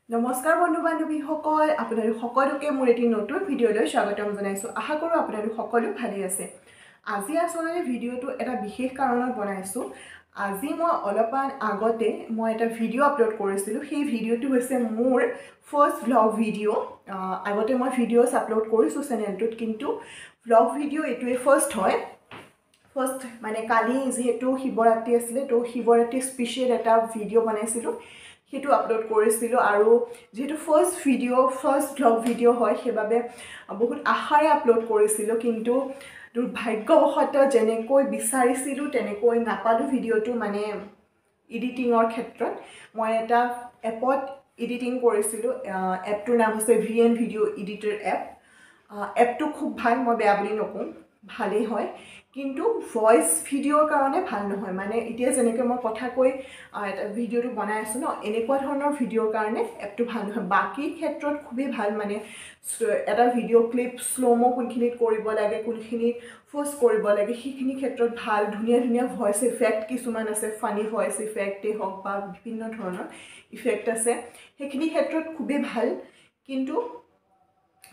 নমস্কাৰ বন্ধু বান্ধৱীসকল আপোনালোক সকলোকে মোৰ এটি নতুন ভিডিঅ'লৈ স্বাগতম জনাইছোঁ আশা কৰোঁ আপোনালোক সকলো ভালে আছে আজি আসলে ভিডিঅ'টো এটা বিশেষ কাৰণত বনাইছোঁ আজি মই অলপমান আগতে মই এটা ভিডিঅ' আপলোড কৰিছিলোঁ সেই ভিডিঅ'টো হৈছে মোৰ ফাৰ্ষ্ট ভ্লগ ভিডিঅ' আগতে মই ভিডিঅ'ছ আপলোড কৰিছোঁ চেনেলটোত কিন্তু ভ্লগ ভিডিঅ' এইটোৱে ফাৰ্ষ্ট হয় ফাৰ্ষ্ট মানে কালি যেহেতু শিৱৰাত্ৰি আছিলে তো শিৱৰাত্ৰি স্পেচিয়েল এটা ভিডিঅ' বনাইছিলোঁ হেতু আপলোড কৰিছিলোঁ আৰু যেহেতু ফাৰ্ষ্ট ভ্লগ ভিডিঅ' হয় সেইবাবে বহুত আশাৰে আপলোড কৰিছিলোঁ কিন্তু দুৰ্ভাগ্যবশতঃ যেনেকৈ বিচাৰিছিলোঁ তেনেকৈ নাপালোঁ ভিডিঅ'টো মানে এডিটিঙৰ ক্ষেত্ৰত মই এটা এপত এডিটিং কৰিছিলোঁ এপটোৰ নাম হৈছে VN ভিডিঅ' এডিটৰ এপটো খুব ভাল মই বেয়া বুলি নকওঁ ভালেই হয় কিন্তু ভয়েস ভিডিঅ'ৰ কাৰণে ভাল নহয় মানে এতিয়া যেনেকৈ মই কথা কৈ এটা ভিডিঅ'টো বনাই আছোঁ ন এনেকুৱা ধৰণৰ ভিডিঅ'ৰ কাৰণে এপটো ভাল নহয় বাকী ক্ষেত্ৰত খুবেই ভাল মানে এটা ভিডিঅ' ক্লিপ স্ল'মো কোনখিনিত কৰিব লাগে কোনখিনিত ফ'ৰ্চ কৰিব লাগে সেইখিনি ক্ষেত্ৰত ভাল ধুনীয়া ধুনীয়া ভইচ ইফেক্ট কিছুমান আছে ফানি ভইচ ইফেক্টেই হওক বা বিভিন্ন ধৰণৰ ইফেক্ট আছে সেইখিনি ক্ষেত্ৰত খুবেই ভাল কিন্তু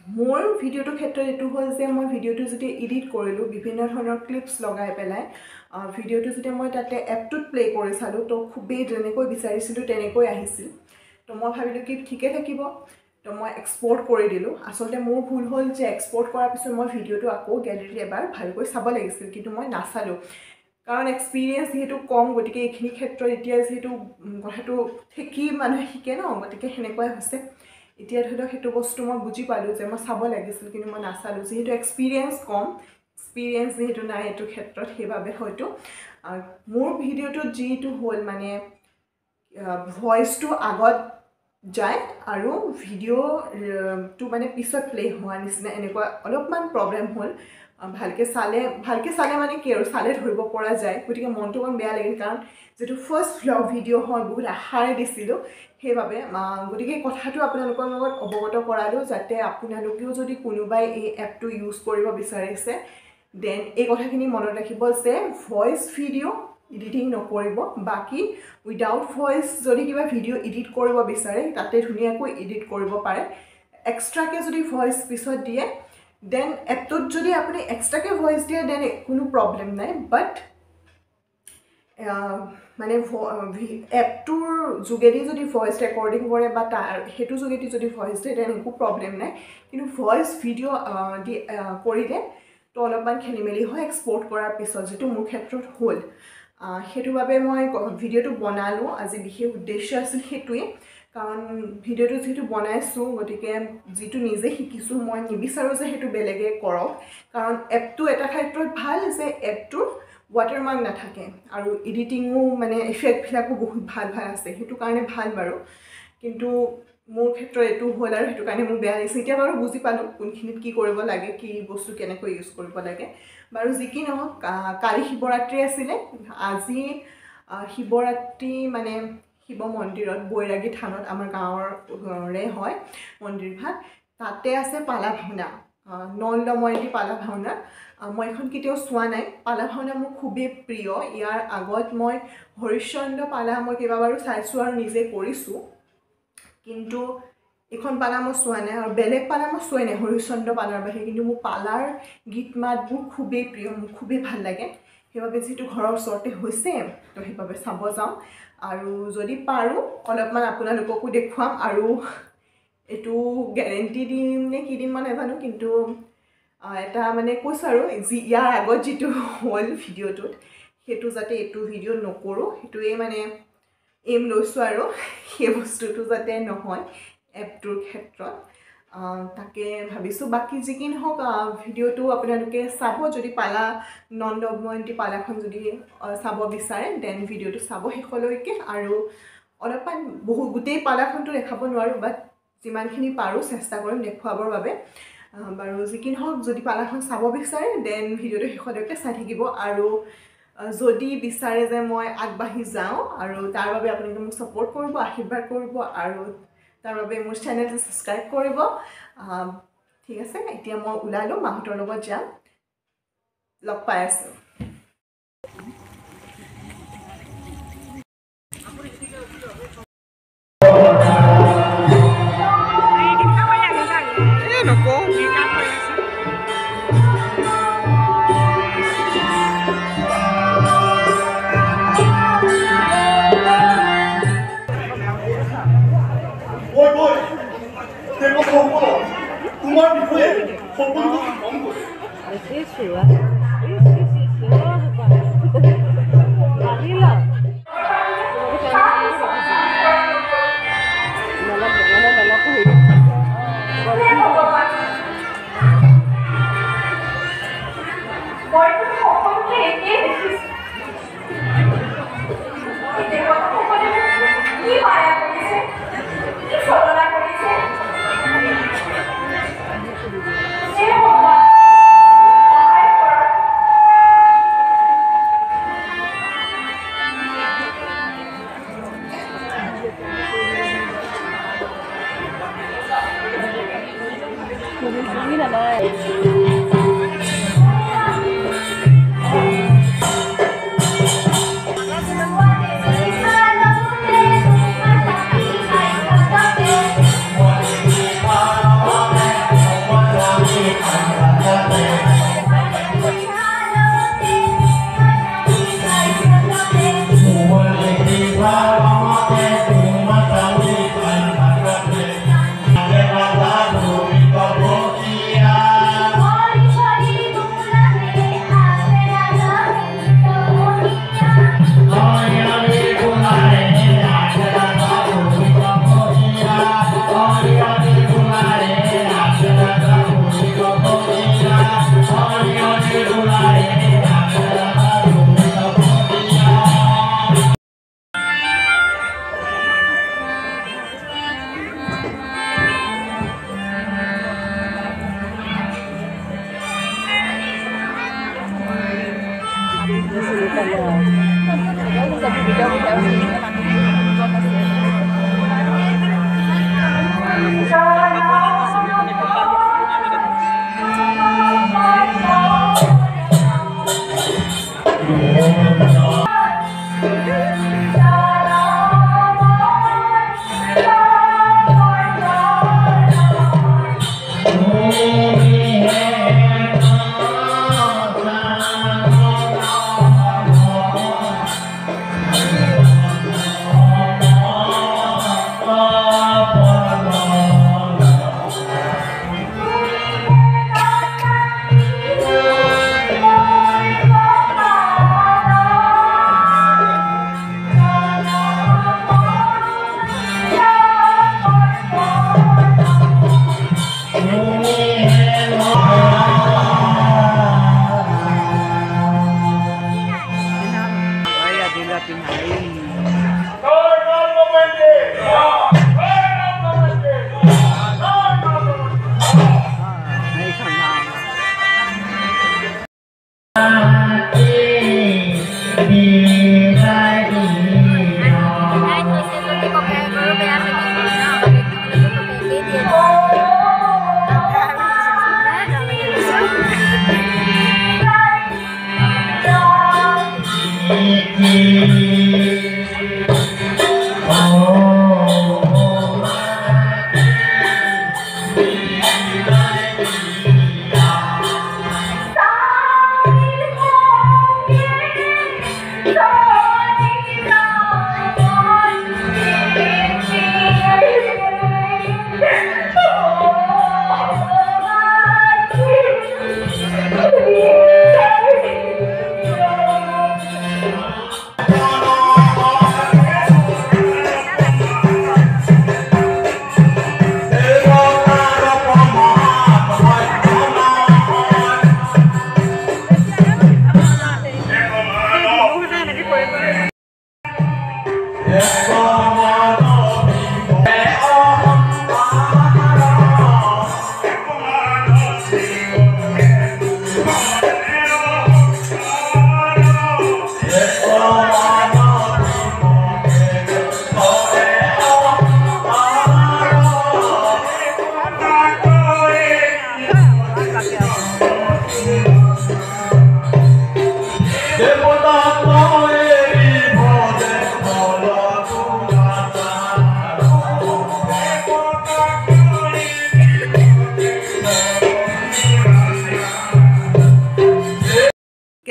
মোৰ ভিডিঅ'টোৰ ক্ষেত্ৰত এইটো হ'ল যে মই ভিডিঅ'টো যেতিয়া এডিট কৰিলোঁ বিভিন্ন ধৰণৰ ক্লিপছ লগাই পেলাই ভিডিঅ'টো যেতিয়া মই তাতে এপটোত প্লে কৰি চালোঁ তো খুবেই যেনেকৈ বিচাৰিছিলোঁ তেনেকৈ আহিছিল তো মই ভাবিলোঁ কি ঠিকে থাকিব তো মই এক্সপৰ্ট কৰি দিলোঁ আচলতে মোৰ ভুল হ'ল যে এক্সপৰ্ট কৰাৰ পিছত মই ভিডিঅ'টো আকৌ গেলেৰীত এবাৰ ভালকৈ চাব লাগিছিল কিন্তু মই নাচালোঁ কাৰণ এক্সপিৰিয়েঞ্চ যিহেতু কম গতিকে এইখিনি ক্ষেত্ৰত এতিয়া যিহেতু কথাটো শিকি মানুহে শিকে ন গতিকে সেনেকুৱাই হৈছে এতিয়া ধৰি লওক সেইটো বস্তু মই বুজি পালোঁ যে মই চাব লাগিছিল কিন্তু মই নাচালোঁ যিহেতু এক্সপিৰিয়েঞ্চ কম এক্সপিৰিয়েঞ্চ যিহেতু নাই এইটো ক্ষেত্ৰত সেইবাবে হয়তো মোৰ ভিডিঅ'টোত যিটো হ'ল মানে ভইচটো আগত যায় আৰু ভিডিঅ'টো মানে পিছত প্লে হোৱা নিচিনা এনেকুৱা অলপমান প্ৰব্লেম হ'ল ভালকৈ চালে মানে কি আৰু চালে ধৰিব পৰা যায় গতিকে মনটো অকণ বেয়া লাগিল কাৰণ যিটো ফাৰ্ষ্ট ভ্লগ ভিডিঅ' হয় বহুত আশাৰে দিছিলোঁ সেইবাবে গতিকে কথাটো আপোনালোকৰ লগত অৱগত কৰালোঁ যাতে আপোনালোকেও যদি কোনোবাই এই এপটো ইউজ কৰিব বিচাৰিছে দেন এই কথাখিনি মনত ৰাখিব যে ভইচ ভিডিঅ' এডিটিং নকৰিব বাকী উইদাউট ভইচ যদি কিবা ভিডিঅ' এডিট কৰিব বিচাৰে তাতে ধুনীয়াকৈ এডিট কৰিব পাৰে এক্সট্ৰাকৈ যদি ভইচ পিছত দিয়ে দেন এপটোত যদি আপুনি এক্সট্ৰাকৈ ভইচ দিয়ে দেন কোনো প্ৰব্লেম নাই বাট মানে এপটোৰ যোগেদি যদি ভইচ ৰেকৰ্ডিং কৰে বা সেইটো যোগেদি যদি ভইচ দিয়ে তেনে একো প্ৰব্লেম নাই কিন্তু ভইচ ভিডিঅ' দি কৰিলে তো অলপমান খেলি মেলি হয় এক্সপৰ্ট কৰাৰ পিছত যিটো মোৰ ক্ষেত্ৰত হ'ল সেইটো বাবে মই ভিডিঅ'টো বনালোঁ আজি বিশেষ উদ্দেশ্য আছিল সেইটোৱে কাৰণ ভিডিঅ'টো যিহেতু বনাইছোঁ গতিকে যিটো নিজে শিকিছোঁ মই নিবিচাৰোঁ যে সেইটো বেলেগে কৰক কাৰণ এপটো এটা ক্ষেত্ৰত ভাল যে এপটোৰ ৱাটাৰমাৰ্ক নাথাকে আৰু এডিটিঙো মানে ইফেক্টবিলাকো বহুত ভাল আছে সেইটো কাৰণে ভাল বাৰু কিন্তু মোৰ ক্ষেত্ৰত এইটো হ'ল আৰু সেইটো কাৰণে মোৰ বেয়া লাগিছে এতিয়া বাৰু বুজি পালোঁ কোনখিনিত কি কৰিব লাগে কি বস্তু কেনেকৈ ইউজ কৰিব লাগে বাৰু যি কি নহওক কালি শিৱৰাত্ৰি আছিলে আজি শিৱৰাত্ৰি মানে শিৱ মন্দিৰত বৈৰাগী থানত আমাৰ গাঁৱৰে হয় মন্দিৰভাগ তাতে আছে পালা ভাওনা নন্দময়ন্তী পালা ভাওনা মই এখন কেতিয়াও চোৱা নাই পালা ভাওনা মোৰ খুবেই প্ৰিয় ইয়াৰ আগত মই হৰিশ্চন্দ্ৰ পালা মই কেইবাবাৰো চাইছোঁ আৰু নিজে কৰিছোঁ কিন্তু এখন পালা মই চোৱা নাই আৰু বেলেগ পালা মই চোৱাই নাই হৰিশ্চন্দ্ৰ পালাৰ বাহিৰে কিন্তু মোৰ পালাৰ গীত মাতবোৰ খুবেই প্ৰিয় মোৰ খুবেই ভাল লাগে সেইবাবে যিহেতু ঘৰৰ ওচৰতে হৈছে তো সেইবাবে চাব যাওঁ আৰু যদি পাৰোঁ অলপমান আপোনালোককো দেখুৱাম আৰু এইটো গেৰেণ্টি দিম নে কি দিম মই নাজানো কিন্তু এটা মানে কৈছোঁ আৰু ইয়াৰ আগত যিটো হ'ল ভিডিঅ'টোত সেইটো যাতে এইটো ভিডিঅ' নকৰোঁ সেইটোৱে মানে এইম লৈছোঁ আৰু সেই বস্তুটো যাতে নহয় এপটোৰ ক্ষেত্ৰত তাকে ভাবিছোঁ বাকী যি কি নহওক ভিডিঅ'টো আপোনালোকে চাব যদি পালা নন্দময়ন্তী পালাখন যদি চাব বিচাৰে দেন ভিডিঅ'টো চাব শেষলৈকে আৰু অলপমান গোটেই পালাখনটো দেখাব নোৱাৰোঁ বাট যিমানখিনি পাৰোঁ চেষ্টা কৰিম দেখুৱাবৰ বাবে বাৰু যি কি নহওক যদি পালাখন চাব বিচাৰে দেন ভিডিঅ'টো শেষলৈকে চাই থাকিব আৰু যদি বিচাৰে যে মই আগবাঢ়ি যাওঁ আৰু তাৰ বাবে আপোনালোকে মোক ছাপোৰ্ট কৰিব আশীৰ্বাদ কৰিব আৰু তাৰ বাবে মোৰ চেনেলটো ছাবস্ক্ৰাইব কৰিব ঠিক আছে এতিয়া মই ওলালোঁ মাহঁতৰ লগত যাম লগ পাই আছোঁ মই গৈ তেওঁলোকসকলক তোমাৰ বিষয়ে সকলোবোৰ গম কৰিম।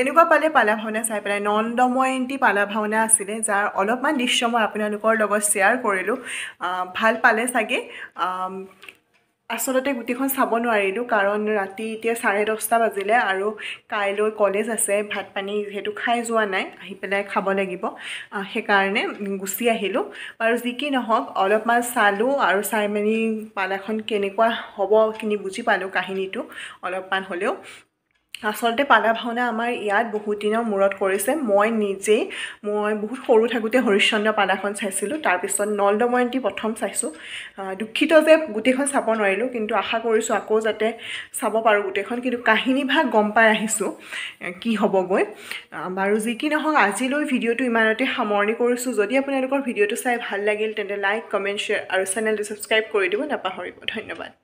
কেনেকুৱা পালে পালা ভাওনা চাই পেলাই নন্দময়ন্তী পালা ভাওনা আছিলে যাৰ অলপমান দৃশ্য মই আপোনালোকৰ লগত শ্বেয়াৰ কৰিলোঁ ভাল পালে চাগে আচলতে গোটেইখন চাব নোৱাৰিলোঁ কাৰণ ৰাতি এতিয়া 10:30 বাজিলে আৰু কাইলৈ কলেজ আছে ভাত পানী যিহেতু খাই যোৱা নাই আহি পেলাই খাব লাগিব সেইকাৰণে গুচি আহিলোঁ আৰু যি কি নহওক অলপমান চালোঁ আৰু চাই মেলি পালাখন কেনেকুৱা হ'ব কিনি বুজি পালোঁ কাহিনীটো অলপমান হ'লেও আচলতে পালা ভাওনা আমাৰ ইয়াত বহুত দিনৰ মূৰত কৰিছে মই বহুত সৰু থাকোঁতে হৰিশ্চন্দ্ৰ পালাখন চাইছিলোঁ তাৰপিছত নন্দময়ন্তী প্ৰথম চাইছোঁ দুখিত যে গোটেইখন চাব নোৱাৰিলোঁ কিন্তু আশা কৰিছোঁ আকৌ যাতে চাব পাৰোঁ গোটেইখন কিন্তু কাহিনীভাগ গম পাই আহিছোঁ কি হ'বগৈ বাৰু যি কি নহওক আজিলৈ ভিডিঅ'টো ইমানতে সামৰণি কৰিছোঁ যদি আপোনালোকৰ ভিডিঅ'টো চাই ভাল লাগিল তেন্তে লাইক কমেণ্ট শ্বেয়াৰ আৰু চেনেলটো ছাবস্ক্ৰাইব কৰি দিব নাপাহৰিব ধন্যবাদ